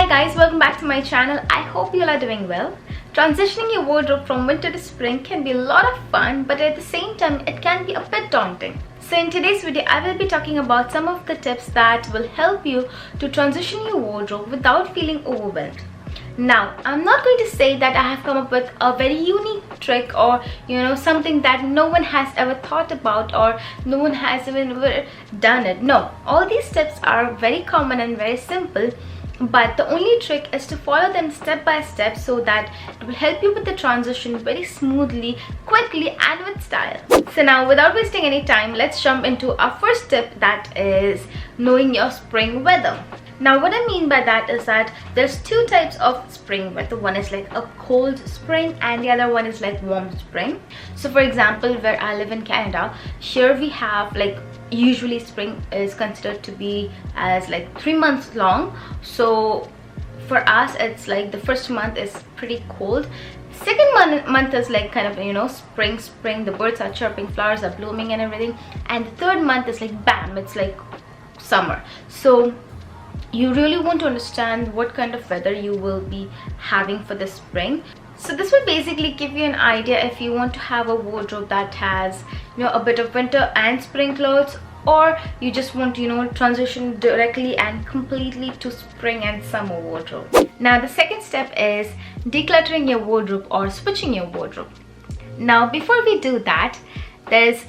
guys, welcome back to my channel. I hope you all are doing well. Transitioning your wardrobe from winter to spring can be a lot of fun, but at the same time it can be a bit daunting. So in today's video I will be talking about some of the tips that will help you to transition your wardrobe without feeling overwhelmed. Now, I'm not going to say that I have come up with a very unique trick or something that no one has ever thought about or no one has even ever done it. No, all these tips are very common and very simple, but the only trick is to follow them step by step so that it will help you with the transition very smoothly, quickly and with style. So now, without wasting any time, let's jump into our first tip, that is knowing your spring weather. Now what I mean by that is that there's two types of spring weather. One is like a cold spring and the other one is like warm spring. So for example, where I live in Canada, here we have like usually spring is considered to be as like 3 months long. So for us it's like the first month is pretty cold. Second month is like kind of spring, the birds are chirping, flowers are blooming and everything. And the third month is like bam, it's like summer. So you really want to understand what kind of weather you will be having for the spring. So this will basically give you an idea if you want to have a wardrobe that has a bit of winter and spring clothes, or you just want to transition directly and completely to spring and summer wardrobe. Now the second step is decluttering your wardrobe or switching your wardrobe. Now before we do that, there's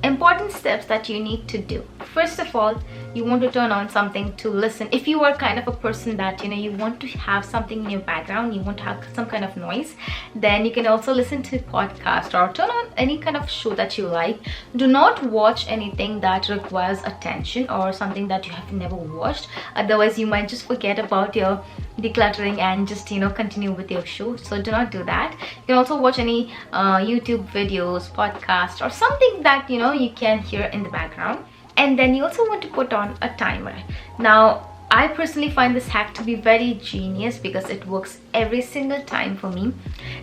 important steps that you need to do. First of all, you want to turn on something to listen. If you are kind of a person that you want to have something in your background, you want to have some kind of noise, then you can also listen to podcast or turn on any kind of show that you like. Do not watch anything that requires attention or something that you have never watched, otherwise you might just forget about your decluttering and just continue with your show. So do not do that. You can also watch any YouTube videos, podcast, or something that you can hear in the background. And then you also want to put on a timer. Now I personally find this hack to be very genius because it works every single time for me.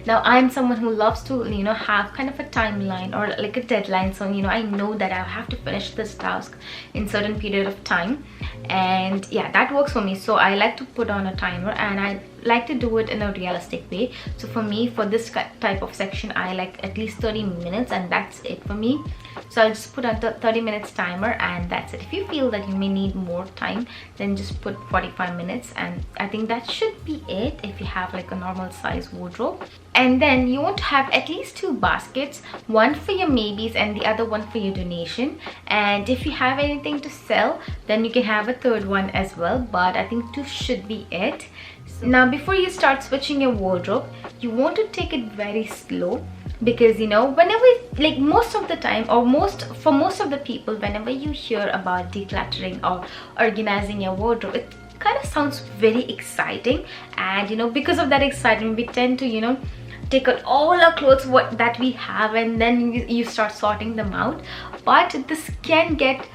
Now I'm someone who loves to have kind of a timeline or like a deadline, so I know that I have to finish this task in certain period of time, and yeah, that works for me. So I like to put on a timer and I like to do it in a realistic way. So for me, for this type of section, I like at least 30 minutes and that's it for me. So I'll just put on the 30 minutes timer and that's it. If you feel that you may need more time, then just put 45 minutes, and I think that should be it if you have like a normal size wardrobe. And then you want to have at least 2 baskets, one for your maybes and the other one for your donation. And if you have anything to sell, then you can have a third one as well, but I think 2 should be it. Now before you start switching your wardrobe, you want to take it very slow, because whenever, like most of the time, or for most of the people, whenever you hear about decluttering or organizing your wardrobe, it kind of sounds very exciting, and because of that excitement we tend to take out all our clothes that we have, and then you start sorting them out. But this can get,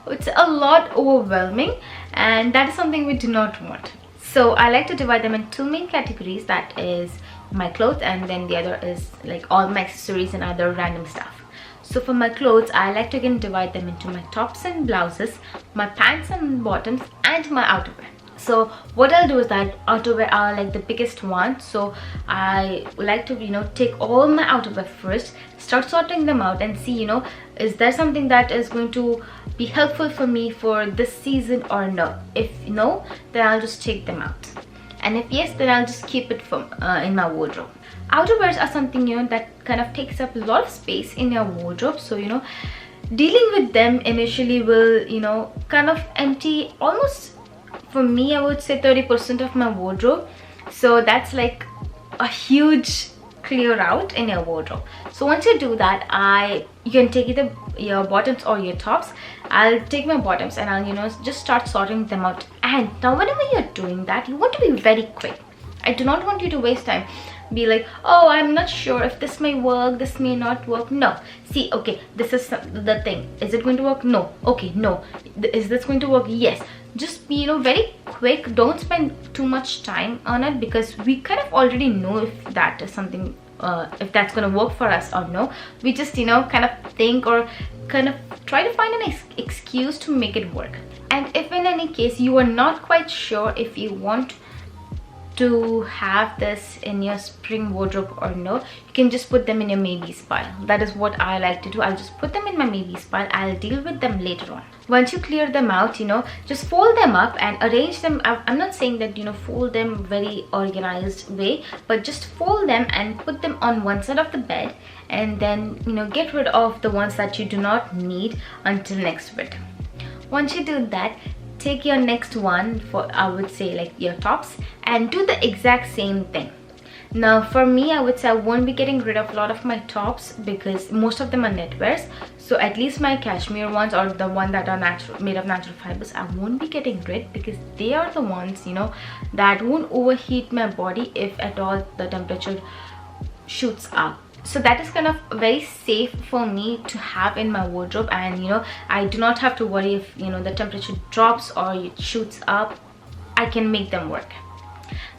it's a lot overwhelming, and that is something we do not want. So I like to divide them in 2 main categories, that is my clothes and then the other is like all my accessories and other random stuff. So for my clothes, I like to again divide them into my tops and blouses, my pants and bottoms, and my outerwear. So what I'll do is that outerwear are like the biggest one, so I like to take all my outerwear first, start sorting them out and see is there something that is going to be helpful for me for this season or no. If no, then I'll just take them out, and if yes, then I'll just keep it from in my wardrobe. Outerwears are something that kind of takes up a lot of space in your wardrobe, so dealing with them initially will kind of empty almost, for me I would say 30% of my wardrobe. So that's like a huge clear out in your wardrobe. So once you do that, you can take either your bottoms or your tops. I'll take my bottoms and I'll just start sorting them out. And now whenever you're doing that, you want to be very quick. I do not want you to waste time, be like, oh, I'm not sure if this may work, this may not work. No, see, okay, this is the thing, is it going to work? No. Okay, no. Is this going to work? Yes. Just be very quick. Don't spend too much time on it, because we kind of already know if that is something, if that's going to work for us or no. We just kind of think or kind of try to find an excuse to make it work. And if in any case you are not quite sure if you want to have this in your spring wardrobe or no, you can just put them in your maybes pile. That is what I like to do. I'll just put them in my maybes pile. I'll deal with them later on. Once you clear them out, just fold them up and arrange them. I'm not saying that fold them very organized way, but just fold them and put them on one side of the bed, and then get rid of the ones that you do not need until next week. Once you do that, take your next one, for I would say like your tops, and do the exact same thing. Now for me, I would say I won't be getting rid of a lot of my tops because most of them are knitwears. So at least my cashmere ones, or the one that are made of natural fibers, I won't be getting rid, because they are the ones that won't overheat my body if at all the temperature shoots up. So that is kind of very safe for me to have in my wardrobe, and I do not have to worry if the temperature drops or it shoots up. I can make them work.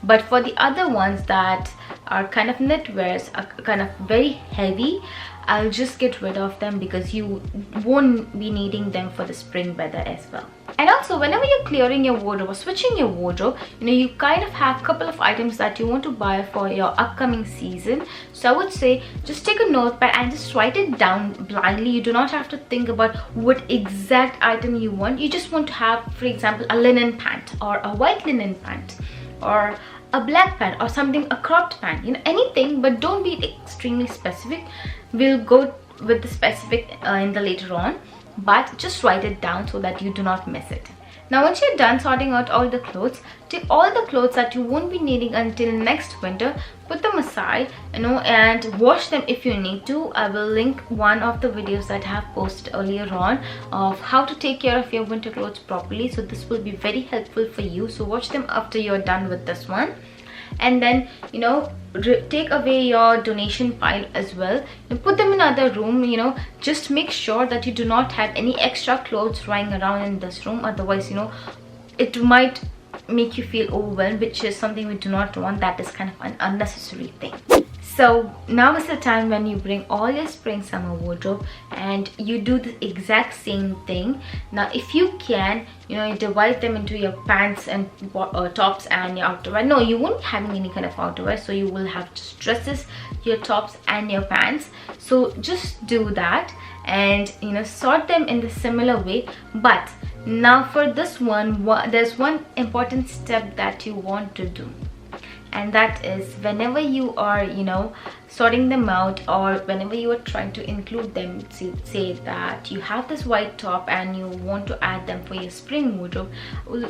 But for the other ones that are kind of knitwears, are kind of very heavy, I'll just get rid of them because you won't be needing them for the spring weather as well. And also, whenever you're clearing your wardrobe or switching your wardrobe, you kind of have a couple of items that you want to buy for your upcoming season. So I would say just take a notepad and just write it down blindly. You do not have to think about what exact item you want. You just want to have, for example, a linen pant or a white linen pant or a black pant or something, a cropped pant, anything, but don't be extremely specific. We'll go with the specific in the later on, but just write it down so that you do not miss it. Now once you're done sorting out all the clothes, take all the clothes that you won't be needing until next winter, put them aside, and wash them if you need to. I will link one of the videos that I have posted earlier on of how to take care of your winter clothes properly, so this will be very helpful for you. So watch them after you're done with this one. And then take away your donation pile as well and put them in another room. Just make sure that you do not have any extra clothes lying around in this room, otherwise it might make you feel overwhelmed, which is something we do not want. That is kind of an unnecessary thing. So now is the time when you bring all your spring summer wardrobe and you do the exact same thing. Now if you can, you divide them into your pants and tops and your outerwear. No, you won't be having any kind of outerwear, so you will have just dresses, your tops and your pants. So just do that and sort them in the similar way. But now for this one, there's one important step that you want to do, and that is whenever you are sorting them out, or whenever you are trying to include them, say that you have this white top and you want to add them for your spring wardrobe,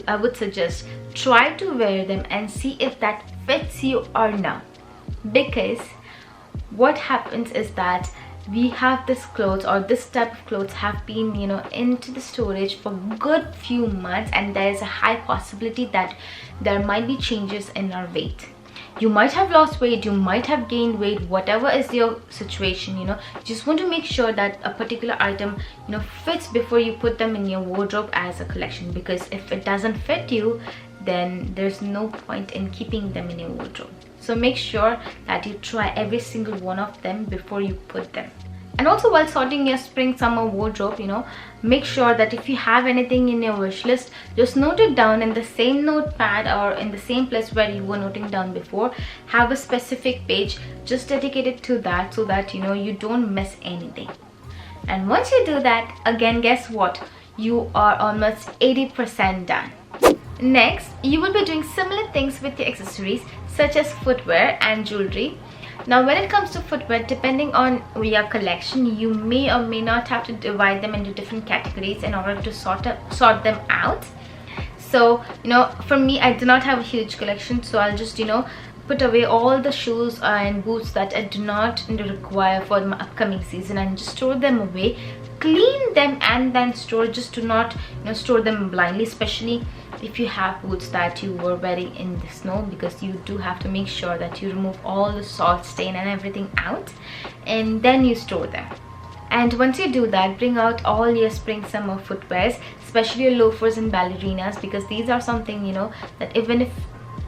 I would suggest try to wear them and see if that fits you or not. Because what happens is that we have this clothes, or this type of clothes have been into the storage for a good few months, and there is a high possibility that there might be changes in our weight. You might have lost weight, you might have gained weight, whatever is your situation. You just want to make sure that a particular item fits before you put them in your wardrobe as a collection, because if it doesn't fit you, then there's no point in keeping them in your wardrobe. So make sure that you try every single one of them before you put them. And also, while sorting your spring summer wardrobe, make sure that if you have anything in your wish list, just note it down in the same notepad or in the same place where you were noting down before. Have a specific page just dedicated to that, so that you don't miss anything. And once you do that, again, guess what? You are almost 80% done. Next, you will be doing similar things with your accessories, such as footwear and jewelry. Now when it comes to footwear, depending on your collection, you may or may not have to divide them into different categories in order to sort them out. So for me, I do not have a huge collection, so I'll just put away all the shoes and boots that I do not require for my upcoming season and just store them away. Clean them and then store, just do not store them blindly, especially if you have boots that you were wearing in the snow, because you do have to make sure that you remove all the salt stain and everything out, and then you store them. And once you do that, bring out all your spring summer footwears, especially your loafers and ballerinas, because these are something that even if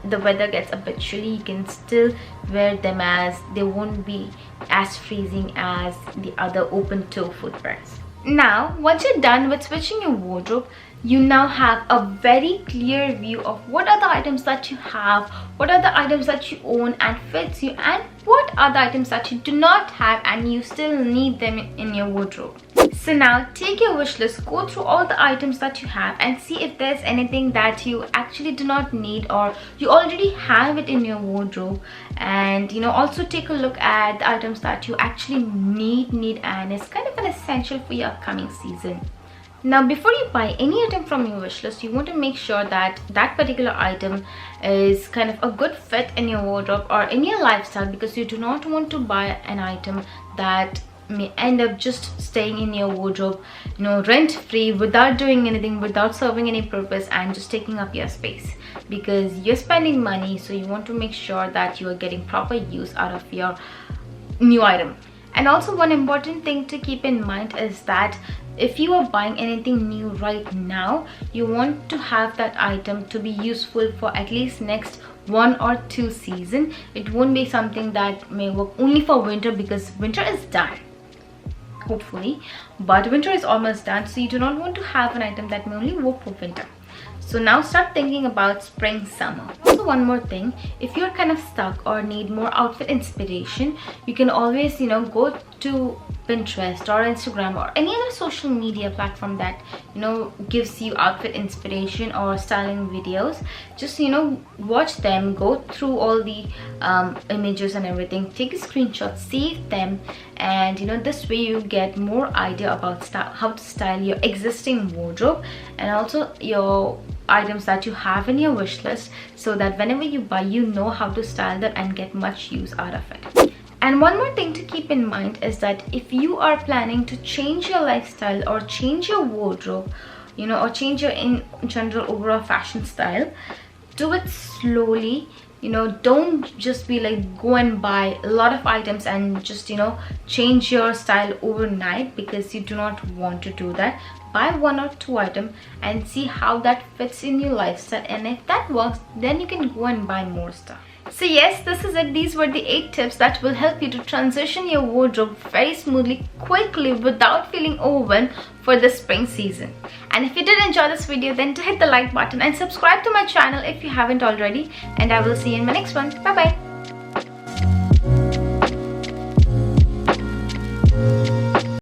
the weather gets a bit chilly, you can still wear them, as they won't be as freezing as the other open toe footwears. Now once you're done with switching your wardrobe, you now have a very clear view of what are the items that you have, what are the items that you own and fits you, and what are the items that you do not have and you still need them in your wardrobe. So now take your wish list, go through all the items that you have and see if there's anything that you actually do not need or you already have it in your wardrobe. And also take a look at the items that you actually need and it's kind of an essential for your upcoming season. Now before you buy any item from your wish list, you want to make sure that that particular item is kind of a good fit in your wardrobe or in your lifestyle, because you do not want to buy an item that may end up just staying in your wardrobe, rent free, without doing anything, without serving any purpose, and just taking up your space, because you're spending money. So you want to make sure that you are getting proper use out of your new item. And also one important thing to keep in mind is that if you are buying anything new right now, you want to have that item to be useful for at least next 1 or 2 seasons. It won't be something that may work only for winter, because winter is done, hopefully, but winter is almost done, so you do not want to have an item that may only work for winter. So now start thinking about spring, summer. Also one more thing, if you're kind of stuck or need more outfit inspiration, you can always go to Pinterest or Instagram or any other social media platform that gives you outfit inspiration or styling videos. Just watch them, go through all the images and everything, take a screenshot, save them, and this way you get more idea about how to style your existing wardrobe and also your items that you have in your wish list, so that whenever you buy, you know how to style them and get much use out of it. And one more thing to keep in mind is that if you are planning to change your lifestyle or change your wardrobe, or change your in general overall fashion style, do it slowly. Don't just be like go and buy a lot of items and just change your style overnight, because you do not want to do that. Buy 1 or 2 items and see how that fits in your lifestyle, and if that works, then you can go and buy more stuff. So yes, this is it. These were the 8 tips that will help you to transition your wardrobe very smoothly, quickly, without feeling overwhelmed for the spring season. And if you did enjoy this video, then to hit the like button and subscribe to my channel if you haven't already. And I will see you in my next one. Bye bye.